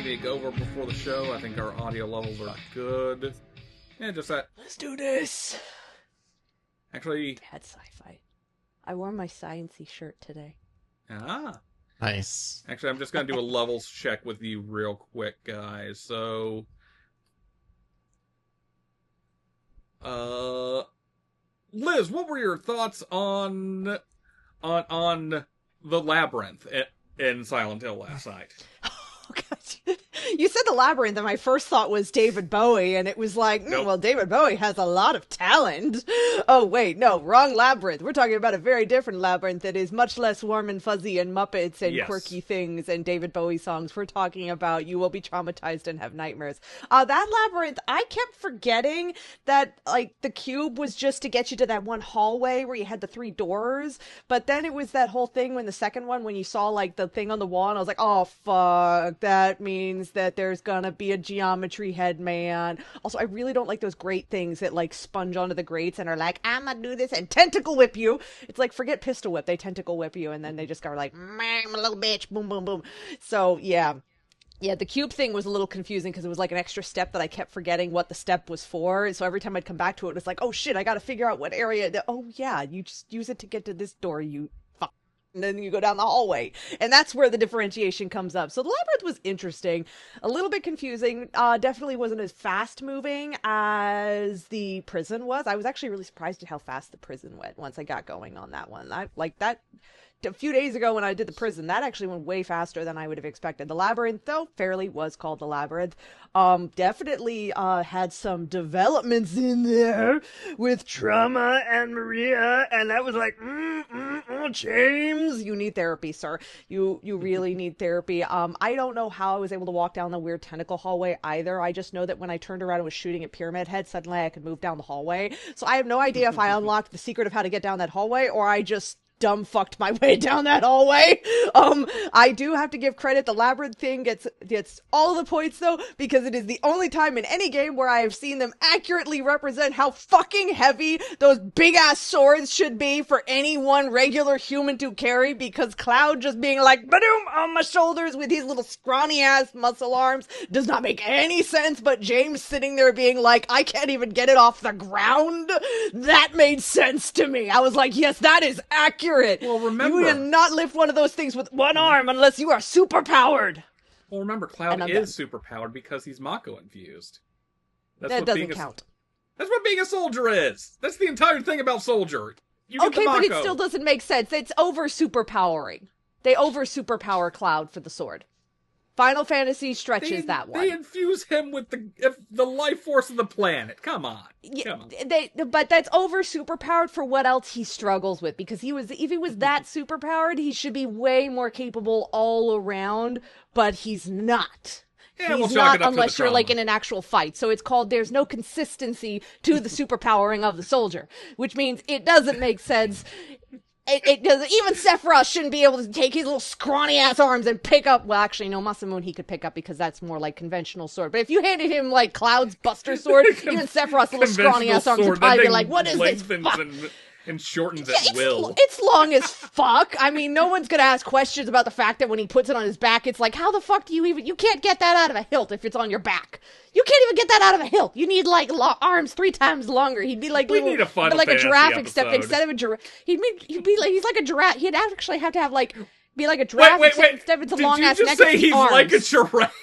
take over before the show. I think our audio levels are good. Yeah, just that. Let's do this. Actually, Bad sci-fi. I wore my sciencey shirt today. Nice. Actually, I'm just going to do a levels check with you real quick, guys. So, Liz, what were your thoughts on the labyrinth in Silent Hill last night? Oh, God. You said the labyrinth, and my first thought was David Bowie, and it was like, Nope. well, David Bowie has a lot of talent. Oh, wait, no, wrong labyrinth. We're talking about a very different labyrinth that is much less warm and fuzzy and Muppets and Yes. quirky things and David Bowie songs. We're talking about You Will Be Traumatized and Have Nightmares. That labyrinth, I kept forgetting that, like, the cube was just to get you to that one hallway where you had the 3 doors, but then it was that whole thing when the second one, when you saw, like, the thing on the wall, and I was like, oh, fuck, that means that there's gonna be a geometry head man. Also, I really don't like those grate things that like sponge onto the grates and are like, I'm gonna do this and tentacle whip you. It's like, forget pistol whip, they tentacle whip you, and then they just go like, I'm a little bitch, boom, boom, boom. So yeah, the cube thing was a little confusing because it was like an extra step that I kept forgetting what the step was for. So every time I'd come back to it, it was like, oh shit, I gotta figure out what area. Oh yeah, you just use it to get to this door, you fuck. And then you go down the hallway. And that's where the differentiation comes up. So the labyrinth was interesting. A little bit confusing. Definitely wasn't as fast moving as the prison was. I was actually really surprised at how fast the prison went once I got going on that one. I like that. A few days ago when I did the prison, that actually went way faster than I would have expected. The labyrinth, though, fairly was called the labyrinth. Definitely had some developments in there with Trauma and Maria, and that was like, James, you need therapy, sir. You really need therapy. I don't know how I was able to walk down the weird tentacle hallway either. I just know that when I turned around and was shooting at Pyramid Head, suddenly I could move down the hallway. So I have no idea if I unlocked the secret of how to get down that hallway or I just dumb fucked my way down that hallway. I do have to give credit. The labyrinth thing gets all the points though, because it is the only time in any game where I have seen them accurately represent how fucking heavy those big ass swords should be for any one regular human to carry, because Cloud just being like, badoom, on my shoulders with his little scrawny ass muscle arms does not make any sense, but James sitting there being like, I can't even get it off the ground, that made sense to me. I was like, yes, that is accurate. Well, remember, you cannot lift one of those things with one arm unless you are super powered. Well, remember, Cloud is super powered because he's Mako infused. That doesn't count. That's what being a soldier is. That's the entire thing about soldier. You get okay, the but it Mako. still doesn't make sense. It's over superpowering. They over superpower Cloud for the sword. Final Fantasy stretches that one. They infuse him with the life force of the planet. Come on. Come on. But that's over superpowered for what else he struggles with, because if he was that superpowered, he should be way more capable all around, but he's not. Yeah, he's not unless you're like in an actual fight. So it's called there's no consistency to the superpowering of the soldier, which means it doesn't make sense. It doesn't. Even Sephiroth shouldn't be able to take his little scrawny ass arms and pick up. Well, actually, no, Masamune he could pick up because that's more like conventional sword. But if you handed him like Cloud's Buster Sword, even Sephiroth's little scrawny ass arms would probably be like, "What is this?" And shortens at will. It's long as fuck. I mean, no one's gonna ask questions about the fact that when he puts it on his back, it's like, how the fuck do you can't get that out of a hilt if it's on your back. You can't even get that out of a hilt. You need like arms 3 times longer. He'd be like need a Final like a giraffe episode. instead of a giraffe. He'd be like, he's like a giraffe. He'd actually have to have like be like a giraffe instead of it's a long ass neck. Did you just say he's arms. like a giraffe?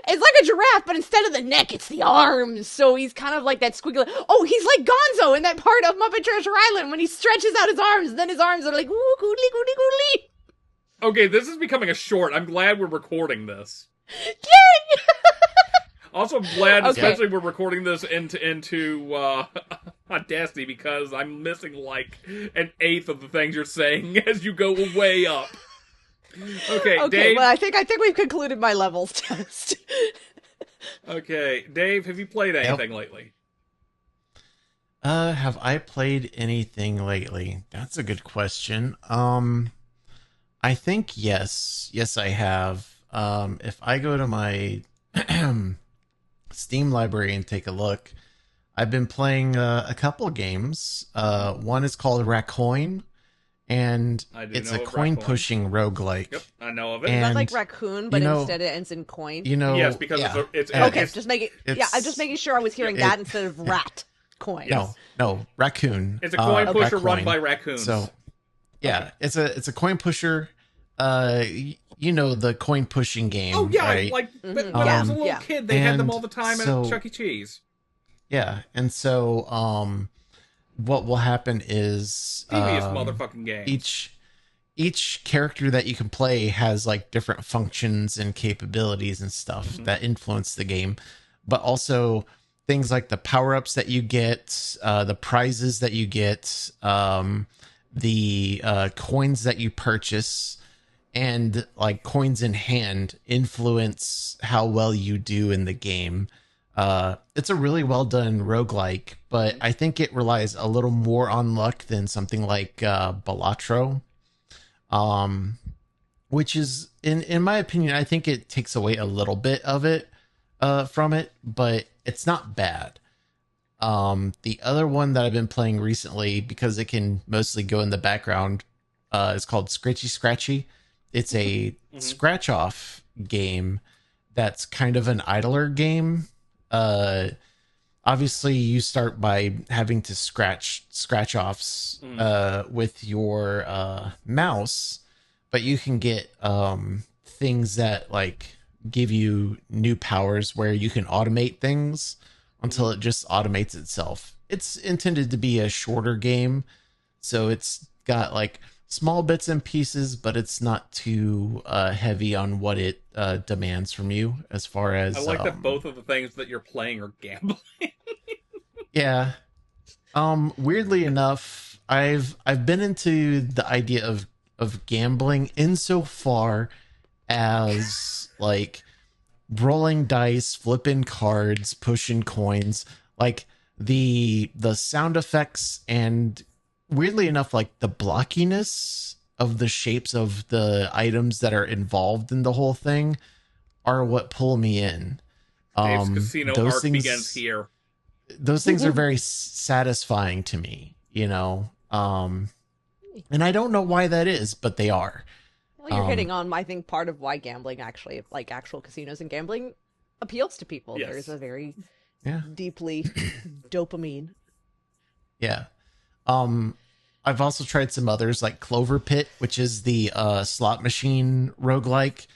It's like a giraffe, but instead of the neck, it's the arms. So he's kind of like that squiggly. Oh, he's like Gonzo in that part of Muppet Treasure Island when he stretches out his arms, and then his arms are like, ooh, goodly, goodly, goodly. Okay, this is becoming a short. I'm glad we're recording this. Yay! Also, I'm glad, especially we're recording this into Audacity, because I'm missing like an eighth of the things you're saying as you go way up. Okay, Dave. Well, I think we've concluded my levels test. Okay, Dave, have you played anything lately? Have I played anything lately? That's a good question. I think yes. Yes, I have. If I go to my Steam library and take a look, I've been playing a couple games. One is called Raccoon, and I do it's know a of coin Raccoon. pushing roguelike. Yep, I know of it. Is that And, like raccoon, but instead it ends in coin? Yes, because it's Okay, it's, just making. Yeah, I'm just making sure I was hearing it- that instead of rat coin. Yes. No, raccoon. it's a coin pusher rat run coin. by raccoons. So yeah, it's a coin pusher. You know the coin pushing game. Oh yeah, right? like when I was a little kid, they had them all the time at Chuck E. Cheese. Yeah, and so what will happen is Devious motherfucking game. Each character that you can play has like different functions and capabilities and stuff that influence the game, but also things like the power-ups that you get, the prizes that you get, the coins that you purchase, and like coins in hand influence how well you do in the game. It's a really well done roguelike, but I think it relies a little more on luck than something like Balatro. Which is in my opinion, I think it takes away a little bit of it from it, but it's not bad. The other one that I've been playing recently, because it can mostly go in the background, is called Scritchy Scratchy. It's a scratch off game that's kind of an idler game. Obviously you start by having to scratch offs with your mouse, but you can get things that like give you new powers where you can automate things until it just automates itself. It's intended to be a shorter game, so it's got like small bits and pieces, but it's not too heavy on what it demands from you as far as... I like that both of the things that you're playing are gambling. Yeah. Weirdly enough, I've been into the idea of gambling insofar as like rolling dice, flipping cards, pushing coins, like the sound effects and weirdly enough, like the blockiness of the shapes of the items that are involved in the whole thing are what pull me in. Dave's casino arc begins here. Those things are very satisfying to me, you know. And I don't know why that is, but they are. Well, you're hitting on, I think, part of why gambling actually, like actual casinos and gambling, appeals to people. Yes. There's a very Yeah. deeply dopamine. Yeah. I've also tried some others like Clover Pit, which is the slot machine roguelike.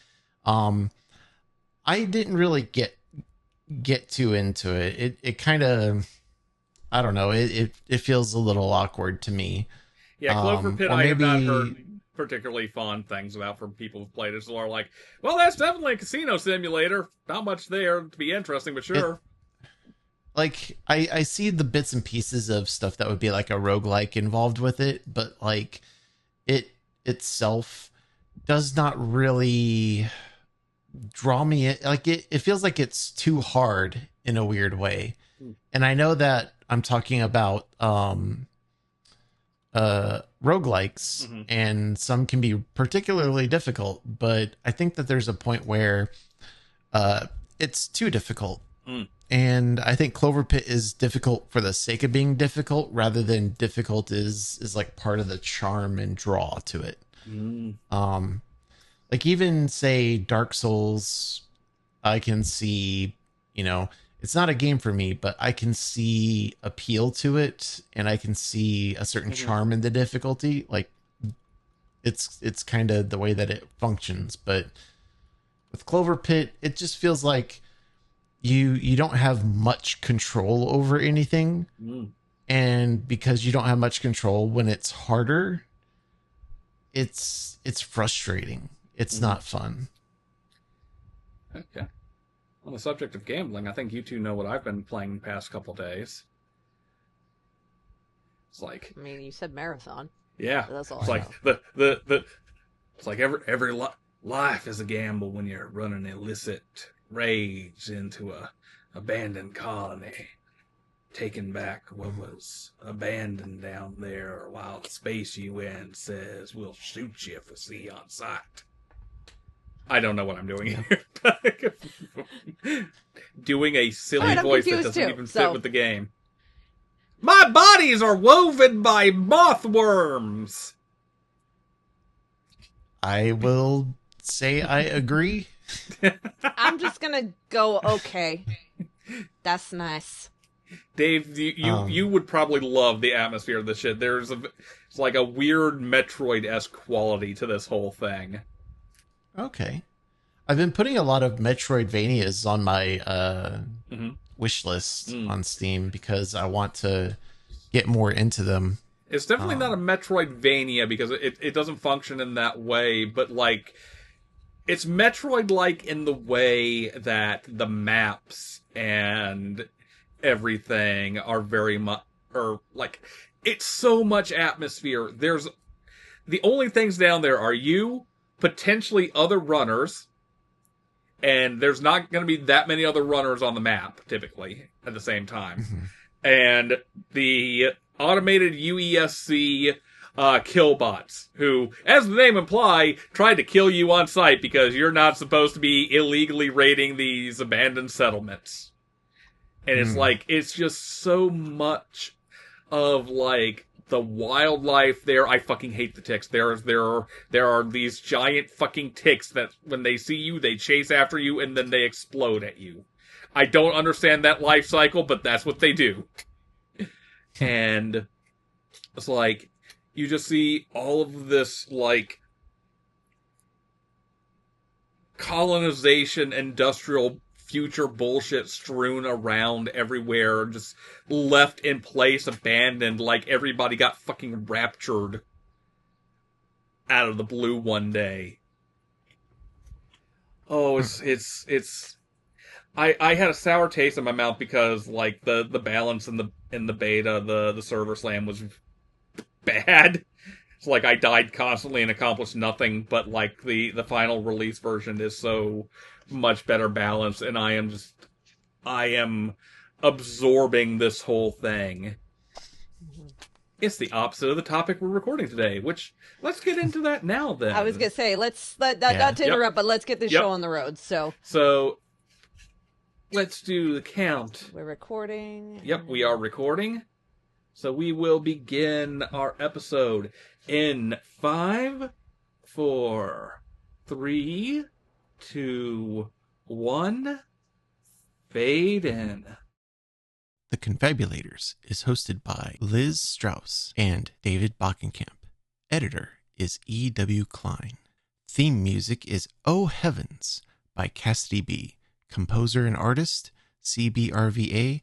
I didn't really get too into it. It kind of, I don't know, it feels a little awkward to me. Yeah, Clover Pit, or I have not maybe- heard particularly fond things about from people who've played it. So are like, well, that's definitely a casino simulator. Not much there to be interesting, but sure. Like, I see the bits and pieces of stuff that would be like a roguelike involved with it, but like it itself does not really draw me in. Like it feels like it's too hard in a weird way. And I know that I'm talking about roguelikes, and some can be particularly difficult, but I think that there's a point where it's too difficult. And I think Clover Pit is difficult for the sake of being difficult rather than difficult is like part of the charm and draw to it. Like even say Dark Souls, I can see, you know, it's not a game for me, but I can see appeal to it, and I can see a certain charm in the difficulty. Like it's kind of the way that it functions. But with Clover Pit, it just feels like you don't have much control over anything. And because you don't have much control, when it's harder, it's frustrating. It's not fun. Okay. On the subject of gambling, I think you two know what I've been playing the past couple days. It's like, I mean, you said marathon. yeah, That's all it's I like know. it's like every life is a gamble when you're running illicit raids into a abandoned colony, taking back what was abandoned down there, while the Space UN says we'll shoot you if we see you on sight. I don't know what I'm doing here. Doing a silly Alright, I'm voice that confused doesn't too, even fit so- with the game. My bodies are woven by moth worms. I will say I agree. I'm just gonna go, okay. That's nice. Dave, you would probably love the atmosphere of this shit. It's like a weird Metroid-esque quality to this whole thing. Okay. I've been putting a lot of Metroidvanias on my wish list on Steam because I want to get more into them. It's definitely not a Metroidvania because it doesn't function in that way, but like it's Metroid-like in the way that the maps and everything are very much, or like, it's so much atmosphere. There's the only things down there are you, potentially other runners, and there's not going to be that many other runners on the map typically at the same time, and the automated UESC killbots, who, as the name imply, tried to kill you on sight because you're not supposed to be illegally raiding these abandoned settlements. And it's like, it's just so much of, like, the wildlife there. I fucking hate the ticks. There are these giant fucking ticks that, when they see you, they chase after you, and then they explode at you. I don't understand that life cycle, but that's what they do. And it's like, you just see all of this, like, colonization, industrial future bullshit strewn around everywhere, just left in place, abandoned, like everybody got fucking raptured out of the blue one day. Oh, it's I had a sour taste in my mouth because, like, the balance in the beta, the server slam was bad. It's like I died constantly and accomplished nothing, but like the final release version is so much better balanced, and I am absorbing this whole thing. It's the opposite of the topic we're recording today, which, let's get into that now then. I was gonna say, not to interrupt, but let's get this show on the road, So, let's do the count. We're recording. Yep, we are recording. So we will begin our episode in 5, 4, 3, 2, 1. Fade in. The Confabulators is hosted by Liz Strauss and David Bockenkamp. Editor is E.W. Klein. Theme music is Oh Heavens by Cassidy B. Composer and artist, cbrva.card.co.